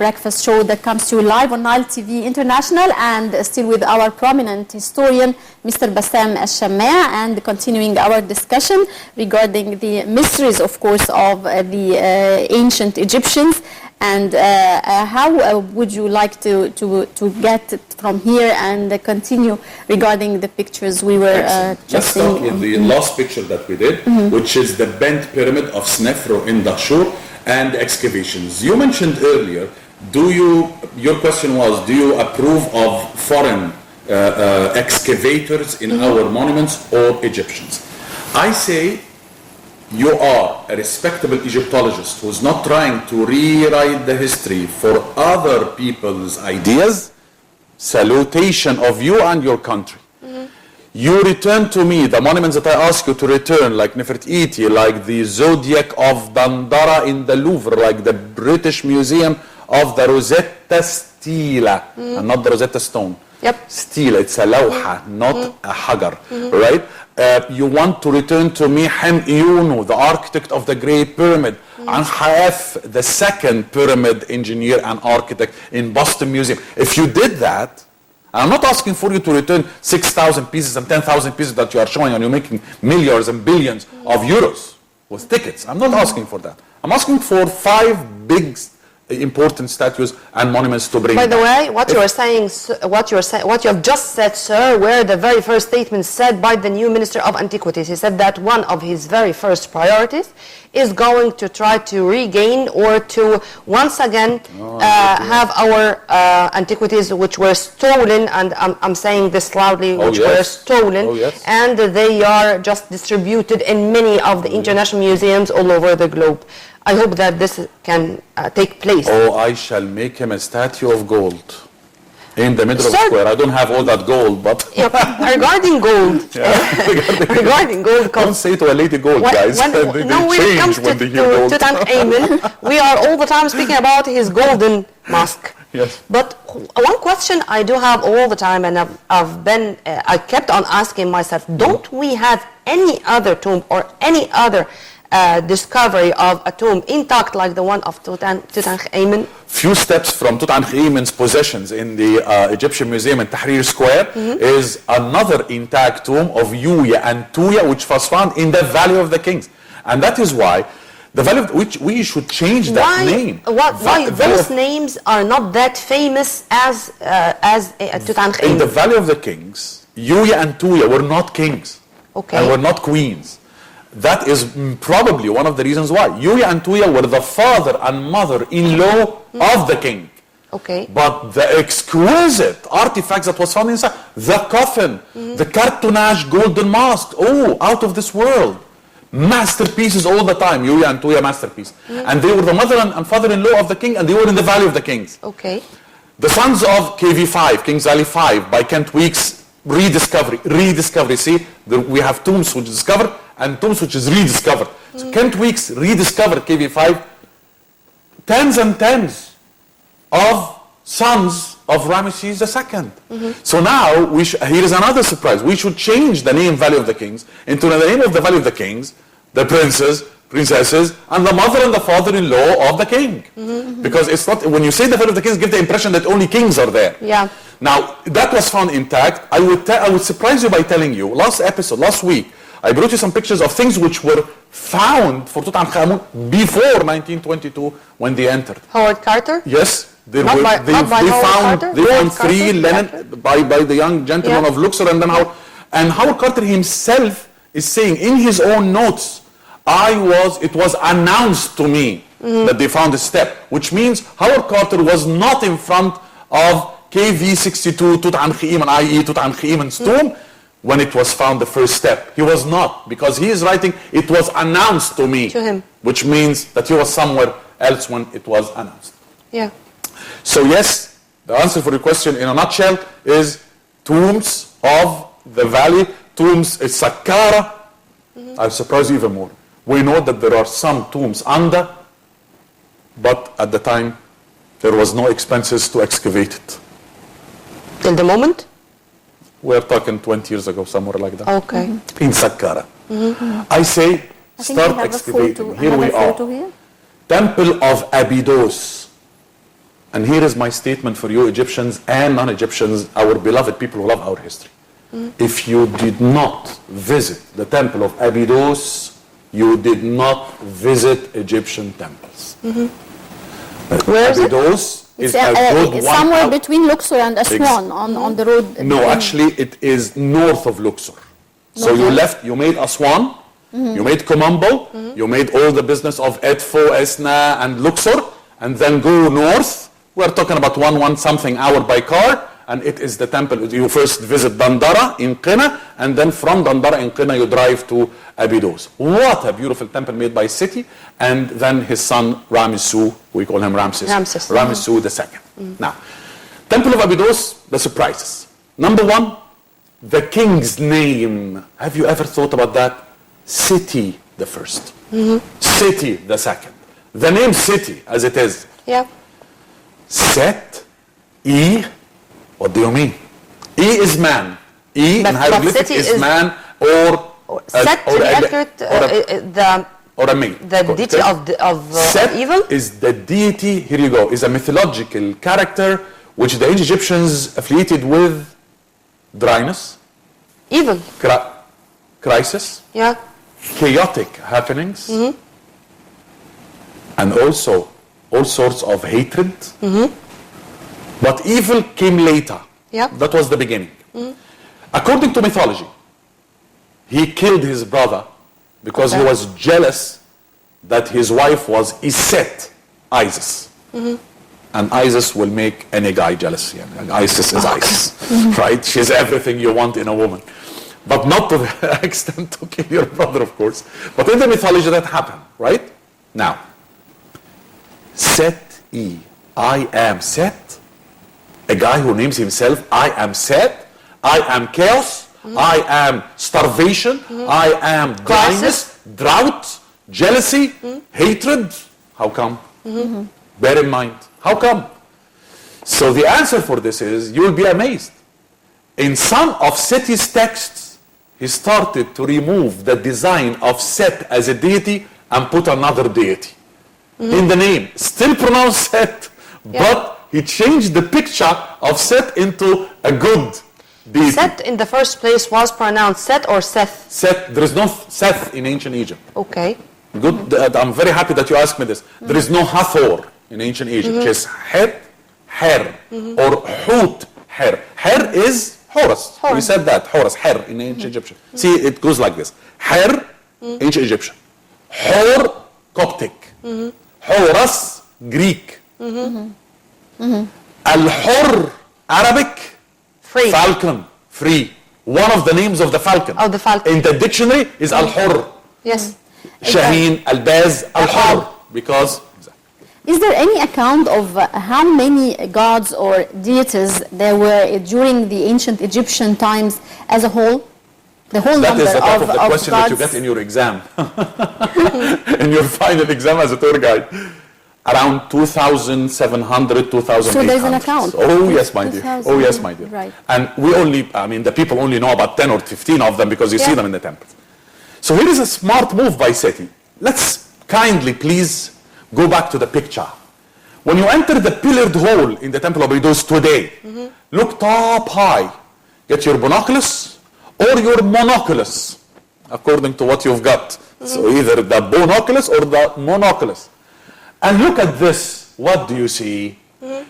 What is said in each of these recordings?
breakfast show that comes to you live on Nile TV International, and still with our prominent historian, Mr. Bassam El Shamaa, and continuing our discussion regarding the mysteries, of course, of the ancient Egyptians. And how would you like to get it from here and continue regarding the pictures we were just seeing? Let's start with the last picture that we did, which is the bent pyramid of Snefru in Dahshur and excavations. You mentioned earlier, your question was, do you approve of foreign excavators in our monuments or Egyptians? I say, you are a respectable Egyptologist who's not trying to rewrite the history for other people's ideas. Salutation of you and your country. You return to me the monuments that I ask you to return, like Nefertiti, like the Zodiac of Dandara in the Louvre, like the British Museum of the Rosetta Stela, and not the Rosetta Stone. Yep. Stela, it's a lawha, not a hagar, right? You want to return to me Hem-Iunu, the architect of the Great Pyramid, and Haef, the second pyramid engineer and architect in Boston Museum. If you did that, I'm not asking for you to return 6,000 pieces and 10,000 pieces that you are showing and you're making millions and billions of euros with tickets. I'm not asking for that. I'm asking for 5 big important statues and monuments to bring. By the way, what you are saying, what you have just said, sir, were the very first statements said by the new Minister of Antiquities. He said that one of his very first priorities is going to try to regain or to once again have our antiquities which were stolen, and I'm saying this loudly, which were stolen, and they are just distributed in many of the international museums all over the globe. I hope that this can take place. Oh, I shall make him a statue of gold in the middle of the square. I don't have all that gold, but... Yeah, but regarding gold, regarding gold... Don't say to a lady gold, guys. When it comes to Tutankhamun, we are all the time speaking about his golden mask. Yes. But one question I do have all the time, and I kept on asking myself, don't we have any other tomb or any other discovery of a tomb intact like the one of Tutankhamun? Few steps from Tutankhamun's possessions in the Egyptian Museum in Tahrir Square is another intact tomb of Yuya and Tuya, which was found in the Valley of the Kings. And that is why the Valley of which we should change that name. Why those names are not that famous as Tutankhamun? In the Valley of the Kings, Yuya and Tuya were not kings. Okay. And were not queens. That is probably one of the reasons why. Yuya and Tuya were the father and mother-in-law of the king. Okay. But the exquisite artifacts that was found inside, the coffin, the cartonnage golden mask, out of this world. Masterpieces all the time, Yuya and Tuya masterpiece. And they were the mother and father-in-law of the king, and they were in the Valley of the Kings. Okay. The sons of KV5, Kings Valley 5, by Kent Weeks, rediscovery. See, we have tombs which discovered and tombs which is rediscovered. So Kent Weeks rediscovered KV5, tens and tens of sons of Ramesses II. So now, here is another surprise. We should change the name Valley of the Kings into the name of the Valley of the Kings, the princes, princesses, and the mother and the father-in-law of the king. Because it's not, when you say the Valley of the Kings, give the impression that only kings are there. Yeah. Now, that was found intact. I would surprise you by telling you, last week, I brought you some pictures of things which were found for Tutankhamun before 1922 when they entered. Howard Carter? Yes. They Howard found Carter? 3 linen by the young gentleman of Luxor, and then Howard Carter himself is saying in his own notes, it was announced to me that they found a step, which means Howard Carter was not in front of KV62 Tutankhamun, i.e. Tutankhamun's tomb, when it was found the first step. He was not, because he is writing, it was announced to me. To him. Which means that he was somewhere else when it was announced. Yeah. So yes, the answer for your question in a nutshell is tombs of the valley, tombs in Saqqara. I'll surprise you even more. We know that there are some tombs under, but at the time there was no expenses to excavate it. Till the moment? We're talking 20 years ago, somewhere like that. Okay. In Saqqara. I say, start excavating. Here we are. Temple of Abydos. And here is my statement for you Egyptians and non-Egyptians, our beloved people who love our history. If you did not visit the temple of Abydos, you did not visit Egyptian temples. Where is it? Abydos is a good it's one somewhere out- between Luxor and Aswan on the road. No, actually it is north of Luxor. So you left, you made Aswan, you made Komombo, you made all the business of Edfu, Esna and Luxor, and then go north. We're talking about one something hour by car, and it is the temple. You first visit Dandara in Qina, and then from Dandara in Qina you drive to Abydos. What a beautiful temple made by Seti, and then his son Ramessu, we call him Ramses. Ramessu II. Now, Temple of Abydos, the surprises. Number one, the king's name. Have you ever thought about that? Seti the first. Seti the second. The name Seti, as it is. Yeah. Set, E, what do you mean? E is man. E in hieroglyphic Seti is man or Set, to be accurate, or a maid. the deity of Set evil? is the deity, here you go, is a mythological character which the ancient Egyptians affiliated with dryness, Evil. crisis, Yeah. chaotic happenings, and also all sorts of hatred. But evil came later. Yeah. That was the beginning. According to mythology, he killed his brother because he was jealous that his wife was Iset, Isis. And Isis will make any guy jealous. Yeah. And Isis is Isis, right? She's everything you want in a woman. But not to the extent to kill your brother, of course. But in the mythology that happened, right? Now, Set E, I am Set, a guy who names himself I am Set, I am chaos, I am starvation, I am dryness, drought, jealousy, hatred. How come? Bear in mind, how come? So the answer for this is, you'll be amazed. In some of Seti's texts, he started to remove the design of Set as a deity and put another deity in the name. Still pronounced Set, but he changed the picture of Set into a good deity. Set in the first place was pronounced Set or Seth? Set, there is no Seth in ancient Egypt. Okay. Good, I'm very happy that you asked me this. There is no Hathor in ancient Egypt. It's Het, Her, or Hut, Her. Her is Horus. We said that, Horus, Her in ancient Egyptian. See, it goes like this. Her, ancient Egyptian. Hor, Coptic. Horus, Greek. Al-Hor, Arabic. Free. Falcon, free. One of the names of the falcon. Oh, the falcon. In the dictionary is Al-Hor. Yes. Shaheen, Al-Baz, Al-Hor. Because... Is there any account of how many gods or deities there were during the ancient Egyptian times as a whole? The whole That number is the type of the of question that you gods? get in your exam. In your final exam as a tour guide. Around 2,700, 2,800. So there's an account? Oh, yes, my dear. 2,000. Oh, yes, my dear. Right. And we only, I mean, the people only know about 10 or 15 of them because you see them in the temples. So here is a smart move by Seti. Let's kindly, please, go back to the picture. When you enter the pillared hall in the Temple of Abydos today, look top high. Get your binoculars or your monoculus, according to what you've got. So either the binoculars or the monoculus. And look at this. What do you see?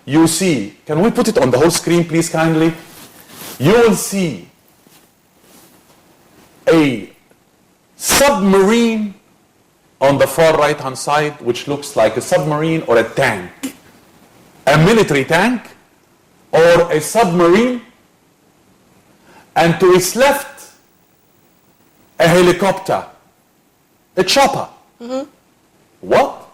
You see, can we put it on the whole screen, please, kindly? You will see a submarine on the far right-hand side, which looks like a submarine or a tank. A military tank or a submarine, and to its left, a helicopter, a chopper. What?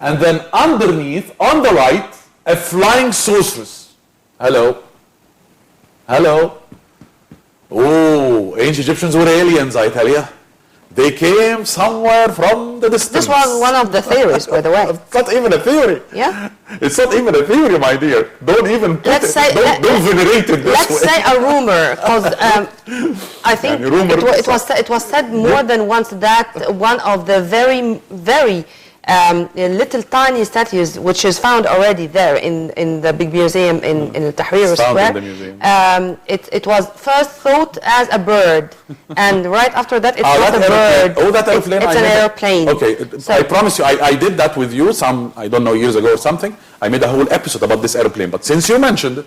And then underneath, on the right, a flying sorceress. Hello. Hello. Oh, ancient Egyptians were aliens, I tell you. They came somewhere from the distance. This was one of the theories, by the way. It's not even a theory. Yeah. It's not even a theory, my dear. Don't even put Let's it. say- Don't venerate it this Let's way. say a rumor, because I think And rumor- it was said more than once that one of the very little tiny statues, which is found already there in the big museum in the Tahrir It's found Square. in the museum. It was first thought as a bird, and right after that, it's not a that bird. airplane. Oh, that airplane. It's an airplane. Okay, So- I promise you, I did that with you I don't know, years ago or something. I made a whole episode about this airplane, but since you mentioned it,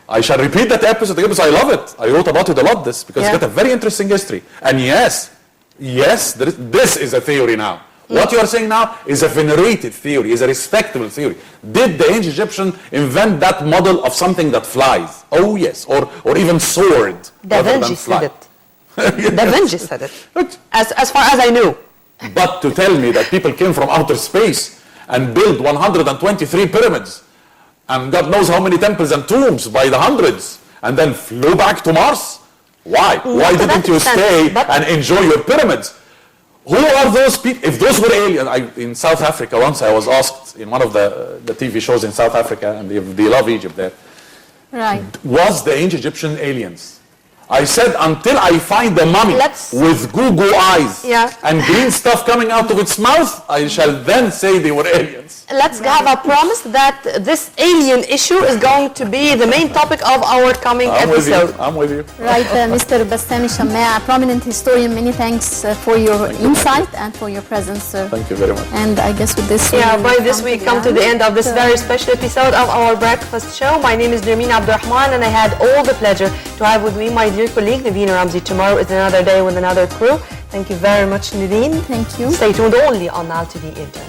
I shall repeat that episode again because I love it. I wrote about it a lot, because Yeah. it's got a very interesting history. And yes, this is a theory now. What you are saying now is a venerated theory, is a respectable theory. Did the ancient Egyptian invent that model of something that flies? Oh yes, or even soared. Da rather than Vinci fly. said it. Da Vinci said it. But- As far as I knew. But to tell me that people came from outer space and built 123 pyramids and God knows how many temples and tombs by the hundreds and then flew back to Mars? Why? Why to that didn't you extent, stay but- and enjoy your pyramids? Who are those people? If those were aliens, in South Africa once I was asked in one of the TV shows in South Africa, and they love Egypt there, Right. was the ancient Egyptian aliens? I said, until I find the mummy Let's- with goo-goo eyes Yeah. and green stuff coming out of its mouth, I shall then say they were aliens. Let's have a promise that this alien issue is going to be the main topic of our coming I'm with you. episode. I'm with you. Right, Mr. Bassam El Shamaa, a prominent historian, many thanks for your insight and for your presence, sir. Thank you very much. And I guess with this, Yeah, we by this we come to the end of this very special episode of our breakfast show. My name is Nermeen Abdurrahman, and I had all the pleasure to have with me my dear colleague Naveen Ramzi. Tomorrow is another day with another crew. Thank you very much, Naveen. Thank you. Stay tuned only on Nile TV International.